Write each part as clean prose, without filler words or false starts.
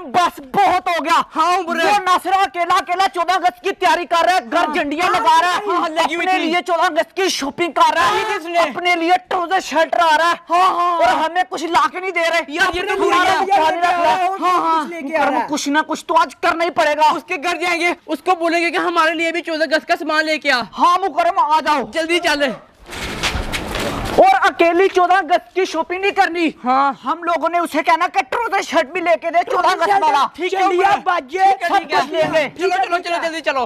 बस बहुत हो गया। हाँ वो नासिर अकेला अकेला 14 अगस्त की तैयारी कर रहा है, घर झंडियां लगा रहा है, अपने लिए 14 अगस्त की शॉपिंग कर रहा है, अपने लिए ट्राउजर शर्ट ला रहा है और हमें कुछ ला के नहीं दे रहे यार। ये तो कुछ ना कुछ तो आज करना ही पड़ेगा। उसके घर जाएंगे, उसको बोलेंगे कि हमारे लिए भी 14 अगस्त का सामान लेके आ। हाँ मुकरम आ जाओ जल्दी चल। और अकेली 14 अगस्त की शॉपिंग नहीं करनी। हाँ हम लोगों ने उसे कहना कि ट्राउजर शर्ट भी लेके दे 14 अगस्त वाला। ठीक है चलो चलो जल्दी चलो।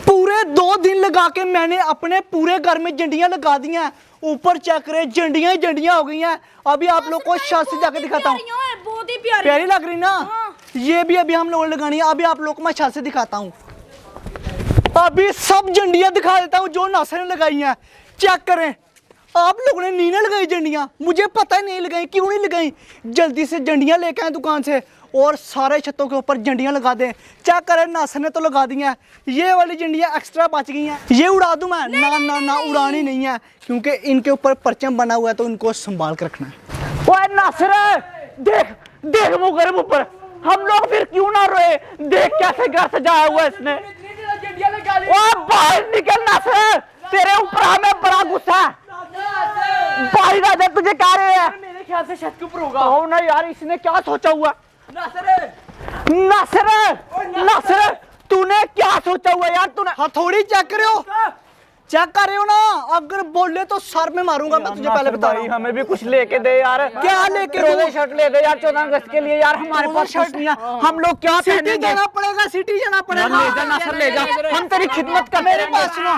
पूरे 2 दिन लगा के मैंने अपने पूरे घर में झंडियां लगा दी हैं। ऊपर चेक करे झंडियां ही झंडियां हो गई हैं। अभी आप लोग को छत से जाके दिखाता हूँ। बहुत ही प्यारी लग रही ना। ये भी अभी हम लोगों ने लगानी है। अभी आप लोग को मैं छत से दिखाता हूँ। अभी सब झंडियां दिखा देता हूँ जो नासिर ने लगाई हैं। चेक करें, आप लोगों ने नीने लगाई झंडियां, मुझे पता ही नहीं लगाई, क्यों नहीं लगाई। जल्दी से झंडियां लेके आए दुकान से और सारे छतों के ऊपर झंडियां लगा दें। चेक करें, नासिर ने तो लगा दी हैं। ये वाली झंडियां एक्स्ट्रा बच गई हैं, ये उड़ा दूं मैं? ना ना ना, उड़ानी नहीं है क्योंकि इनके ऊपर परचम बना हुआ है, तो इनको संभाल कर रखना है। ओए नासिर देख देख मुकरम ऊपर, हम लोग फिर क्यों ना रोए। देख कैसे घर सजाया हुआ है इसने। ओए बाहर निकल नासिर, तेरे ऊपर हमें बड़ा गुस्सा है। बाहर आ जा, तुझे क्या रहे हैं? मेरे ख्याल से छत के ऊपर होगा। ओ ना यार, इसने क्या सोचा हुआ? नासिर नासिर तूने क्या सोचा हुआ यार? तूने हथौड़ी चेक कर रहे हो? चेक कर रहे हो ना? अगर बोले तो सर में मारूंगा मैं, तुझे पहले बता रहा हूं। हमें भी कुछ लेके दे यार। क्या लेके दे? शर्ट ले दे यार 14 अगस्त के लिए यार। हमारे पास शर्ट नहीं है, हम लोग क्या सिटी जाना पड़ेगा, सिटी जाना पड़ेगा। ले जा नासिर, ले जा, हम तेरी खिदमत कर। मेरे पास सुनो,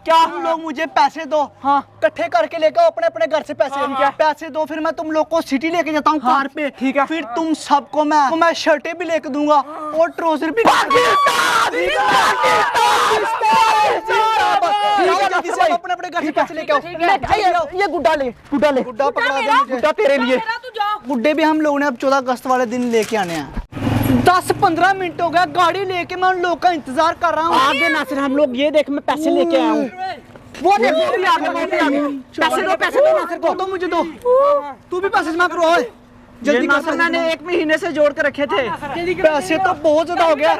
क्या हम लोग मुझे पैसे दो, हाँ इकट्ठे करके लेकर अपने अपने घर से पैसे दो, फिर मैं तुम लोग को सिटी लेके जाता हूँ कार पे। ठीक है, फिर तुम सबको मैं शर्टें भी लेके दूंगा और ट्राउजर भी। अपने अपने घर से पैसे लेके आओ। ये गुड्डा ले, गुड्डा ले, गुड्डा पकड़ा दे मुझे। गुड्डा तेरे लिए। गुड्डे भी हम लोगों ने अब 14 अगस्त वाले दिन लेके आने हैं। 10-15 मिनट हो गया गाड़ी लेके, मैं उन लोगों का इंतजार कर रहा हूँ। आगे नासिर हम लोग ये देख, मैं पैसे लेके आया हूँ। वो देख वो भी आ गया, वो भी आ गया। पैसे दो नासिर को। तो मुझे दो, तू भी पैसे जमा करो। जल्दी नासिर, मैंने 1 महीने से जोड़ कर रखे थे। पैसे तो बहुत ज्यादा हो गया।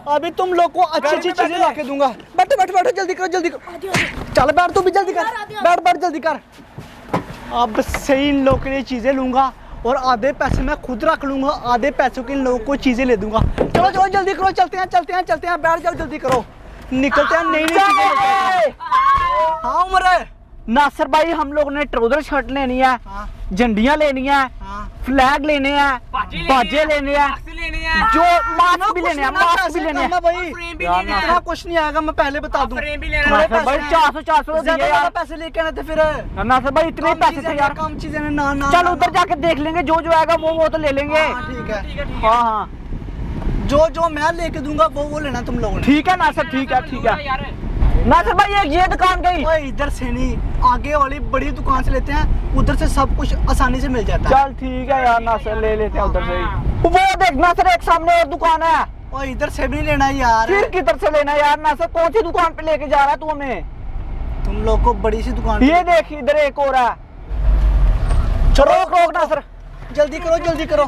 अभी तुम लोग को अच्छी अच्छी चीजें ला के दूंगा। बैठो बैठो बैठो, जल्दी करो जल्दी करो। चल बैठ, तू भी जल्दी कर, बैठ बैठ जल्दी कर। अब सही इन लोगों के लिए चीजें लूंगा और आधे पैसे मैं खुद रख लूंगा, आधे पैसों के इन लोगों को चीजें ले दूंगा। चलो चलो जल्दी करो, चलते हैं चलते हैं चलते हैं, बैठ जाओ जल्दी करो, निकलते हैं। नई नई चीजें। हाँ उम्र नासिर भाई, हम लोग ने ट्राउजर शर्ट लेनी है, झंडियां लेनी है, फ्लैग लेने हैं, बाजे लेने हैं, जो मास्क भी लेने हैं, मास्क भी लेने हैं भाई। कुछ नहीं आएगा, मैं पहले बता दूं। भाई 400 दिए यार। पैसे लेके आने थे फिर। नासिर भाई इतने पैसे थे यार। कम चीजें ना ना, चल उधर जाके देख लेंगे, जो जो आएगा वो तो ले लेंगे। ठीक है, हाँ हाँ, जो जो मैं लेके दूंगा वो लेना तुम लोगों ने। ठीक है नासिर, ठीक है ठीक है। नासिर भाई ये दुकान गई। ओए इधर से नहीं, आगे वाली बड़ी दुकान से लेते हैं, उधर से सब कुछ आसानी से मिल जाता है। चल ठीक है यार नासिर, ले लेते हैं उधर से ही। वो देख नासिर, एक सामने और दुकान है। ओए इधर से भी लेना है यार। फिर किधर से लेना है यार नासिर? कौन सी दुकान पे लेके जा रहा है तू हमें? तुम लोग को बड़ी सी दुकान। ये देख इधर एक और है। चलो रोक नासिर, जल्दी करो जल्दी करो।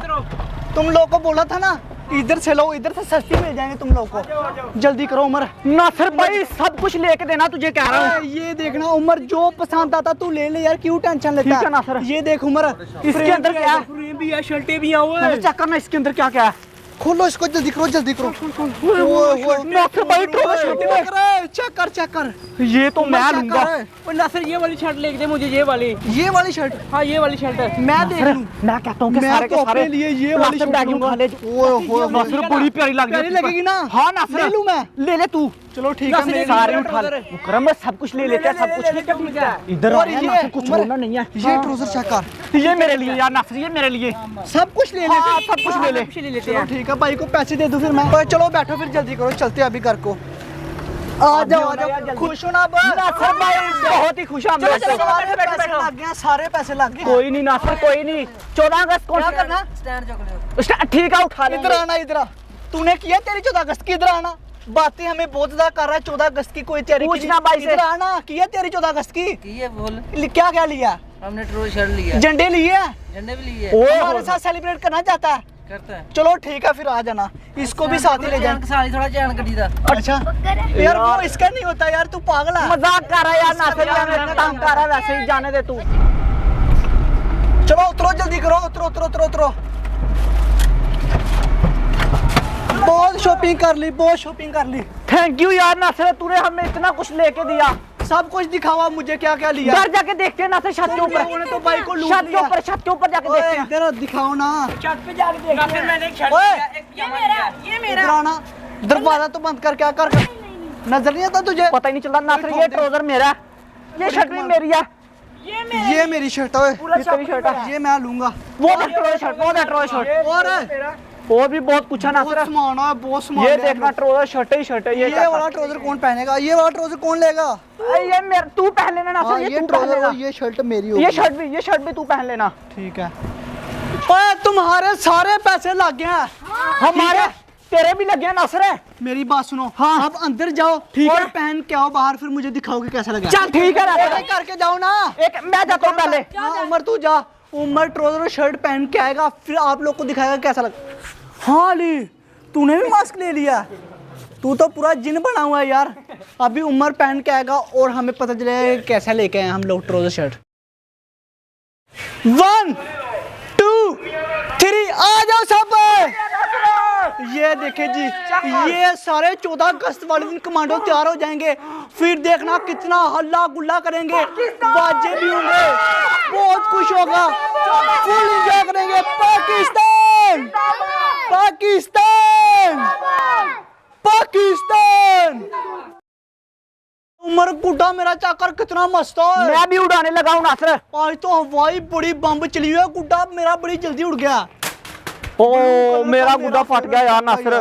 तुम लोग को बोला था ना इधर से लो, इधर से सस्ती मिल जाएंगे तुम लोग को। जल्दी करो उमर। नासिर भाई सब कुछ लेके देना, तुझे कह रहा हूँ। ये देखना उमर, जो पसंद आता तू ले ले यार, क्यों टेंशन लेता है नासिर। ये देख उमर, इसके अंदर क्या है? फ्रेम भी है, शर्टें भी हैं। चेक करना इसके अंदर क्या क्या है। खोलो इसको, जल्दी करो जल्दी करो। नासिर भाई चेक कर चेक कर। ये तो मैं लूंगा। नासिर ये वाली शर्ट लेके दे मुझे, ये वाली शर्ट। हाँ ये वाली शर्ट है, मैं देख लूं। मैं कहता हूँ कि सारे के सारे लिए ये वाली शर्ट नासिर बड़ी प्यारी लगेगी ना। हाँ नासिर, ले लूं मैं? ले ले तू। चलो ठीक है, मेरे सारे उठा ले। मुकरम सब कुछ ले लेते हैं, सब कुछ। इधर और ये कुछ छोड़ना नहीं है। ये ट्राउजर चेक कर, ये मेरे लिए यार नासिर, ये मेरे लिए। सब कुछ ले लेते हैं, सब कुछ ले ले। चलो ठीक है, भाई को पैसे दे दूं फिर मैं। चलो बैठो फिर, जल्दी करो, चलते हैं अभी घर को। आ जाओ, खुश हो ना? नासिर भाई बहुत ही खुश हूं। सारे पैसे लग गए, सारे पैसे लग गए। कोई नहीं नासिर, कोई नहीं। 14 अगस्त कौन करना? ठीक है उठा ले। इधर आना, इधर आ। तूने किया तेरी 14 अगस्त की, इधर आना। बातें हमें बहुत ज्यादा कर रहा है। 14 अगस्त की कोई तैयारी पूछना भाई से। इधर आना किया तेरी 14 अगस्त की? ये बोल क्या क्या लिया? हमने ट्रोल शर्ट लिया, झंडे लिए? झंडे भी लिए, हमारे साथ सेलिब्रेट करना चाहता है? करता है। चलो ठीक है फिर आ जाना, इसको भी साथ ही ले जाना। साली थोड़ा चैन कटी था। अच्छा यार वो इसका नहीं होता यार, तू पागल है। मजाक कर रहा है यार नासिर, हमें तंग कर रहा है, वैसे ही जाने दे तू। चलो उतरो जल्दी करो, उतरो उतरो उतरो उतरो। बहुत शॉपिंग कर ली, बहुत शॉपिंग कर ली। थैंक यू यार नासिर, तूने हमें इतना कुछ लेके दिया। सब कुछ दिखावा मुझे क्या क्या लिया। घर जाके देखते हैं नासिर, छत के ऊपर। तो भाई को लूट छत के लिया। ऊपर, छत के ऊपर जाके देखते हैं। इधर दिखाओ ना। छत पे जाके देखा फिर मैंने एक शर्ट ओए, लिया, एक पजामा लिया। ये इधर आना, दरवाजा तो बंद कर, क्या कर नजर नहीं आता तुझे? पता ही नहीं चलता नासिर, ये ट्राउजर मेरा है, ये शर्ट भी मेरी है। ये मेरी शर्ट है, ये तेरी शर्ट है। ये मैं लूंगा। वो ट्राउजर शर्ट, वो ट्राउजर शर्ट, और भी बहुत कुछ है बहुत नासिर। सामान है, बहुत सामान ये है। देखना ट्राउजर शर्ट ही शर्ट है। ये वाला ट्राउजर कौन पहनेगा? ये वाला ट्राउजर कौन लेगा? ये मेरा, तू पहन लेना नासिर, ये तू पहन ट्राउजर लेना। और ये शर्ट मेरी होगी। ये शर्ट भी तू पहन लेना। ठीक है। ओए तुम्हारे सारे पैसे लग गए हैं। हमारे तेरे भी लगे हैं नासिर। मेरी बात सुनो, हाँ। आप अंदर जाओ, ठीक और है? पहन के आओ बाहर, फिर मुझे दिखाओगे कैसा लगा। चल ठीक है नासिर, एक करके जाओ ना। एक मैं जाता हूँ पहले। हाँ, उमर तू जा। उमर ट्राउजर और शर्ट पहन के आएगा, फिर आप लोग को दिखाएगा कैसा लगा। हाँ अली, तूने भी मास्क ले लिया? तू तो पूरा जिन बना हुआ है यार। अभी उमर पहन के आएगा और हमें पता चलेगा कैसा लेके आए हम लोग ट्राउजर शर्ट। 1 2 3 आ जाओ सब। ये देखे जी, ये सारे 14 अगस्त वाले दिन कमांडो तैयार हो जाएंगे। फिर देखना कितना हल्ला गुल्ला करेंगे, बाजे भी होंगे, बहुत खुश होगा, फुल एंजॉय करेंगे। पाकिस्तान पाकिस्तान पाकिस्तान। उमर गुड्डा मेरा चाकर कितना मस्त है। मैं भी उड़ाने लगा हूँ नासिर। आज तो हवाई बड़ी बम्ब चली हुई है, गुड्डा मेरा बड़ी जल्दी उड़ गया। ओ मेरा गुड्डा फट गया यार नासिर।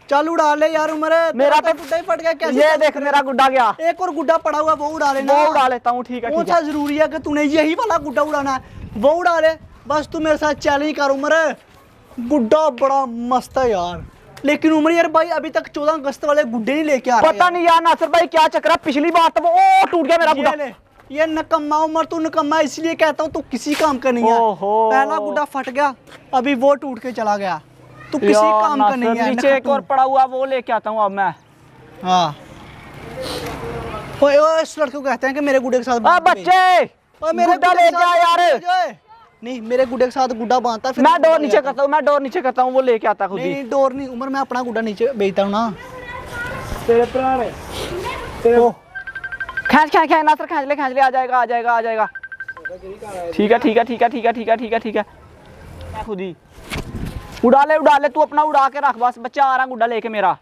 चल उड़ा ले यार उमर, मेरा तो तो गुड्डा ही फट गया। कैसे ये देख मेरा गुड्डा गया। एक और गुड्डा पड़ा हुआ, वो उड़ा लेना। वो उड़ा लेता हूँ, ठीक है कौन ठीक सा है। जरूरी है कि तूने यही वाला गुड्डा उड़ाना है? वो उड़ा ले बस। तू मेरे साथ चैलेंज कर उमर, गुड्डा बड़ा मस्त है यार। लेकिन उमर यार भाई अभी तक 14 अगस्त वाले गुड्डे नहीं लेके आ रहे। पता नहीं यार नासिर भाई क्या चक्कर है, पिछली बार तो वो टूट गया मेरा गुड्डा। ये ले, ये नकम्मा उमर, तू नकम्मा इसलिए कहता हूँ तू किसी काम का नहीं है। ओहो। पहला गुड्डा फट गया, अभी वो टूट के चला गया। तू किसी यार काम का नासिर, नहीं है। नीचे एक और पड़ा हुआ, वो लेके आता हूँ अब मैं। हाँ ओए ओए, इस लड़के को कहते हैं कि मेरे गुड्डे के साथ आ बांध दे। बच्चे ओए मेरे गुड्डा गुड्डे के लेके आ साथ यार। बांध दे। नहीं मेरे गुड्डे के साथ गुड्डा बांधता फिर मैं डोर नीचे करता हूँ, मैं डोर नीचे करता हूँ, वो लेके आता खुद ही। नहीं डोर नहीं उमर, मैं अपना गुड्डा नीचे बेचता हूँ ना। तेरे पुराने ओ खींच खींच खींच नासिर, खींच ले, आ जाएगा आ जाएगा आ जाएगा। ठीक है ठीक है ठीक है ठीक है ठीक है ठीक है ठीक है। खुद ही उड़ा ले तू अपना, उड़ा के रख बस। बच्चा आ रहा गुड्डा लेके मेरा।